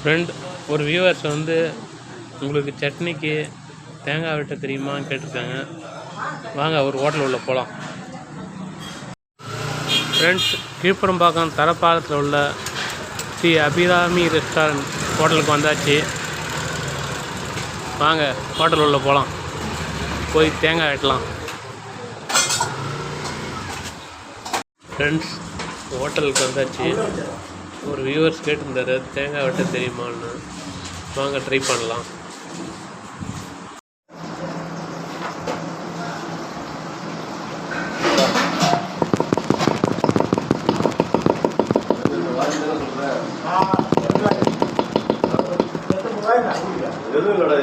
Friend ஒரு viewers வந்து உங்களுக்கு சட்னிக்கு தேங்காய் வெட்ட தெரியுமான்னு கேட்டிருக்காங்க. வாங்க ஒரு ஹோட்டல் உள்ள போகலாம். ஃப்ரெண்ட்ஸ், கீழ்பெரும்பாக்கம் தரப்பாலத்தில் உள்ள ஸ்ரீ அபிராமி ரெஸ்டாரண்ட் ஹோட்டலுக்கு வந்தாச்சு. வாங்க ஹோட்டல் உள்ள போகலாம், போய் தேங்காய் வெட்டலாம். ஃப்ரெண்ட்ஸ், ஹோட்டலுக்கு வந்தாச்சு. ஒரு வியூவர்ஸ் கேட்டிருந்தாரு தேங்காய் வெட்ட தெரியுமான்னு. வாங்க ட்ரை பண்ணலாம். எதுவும் இல்லைடா,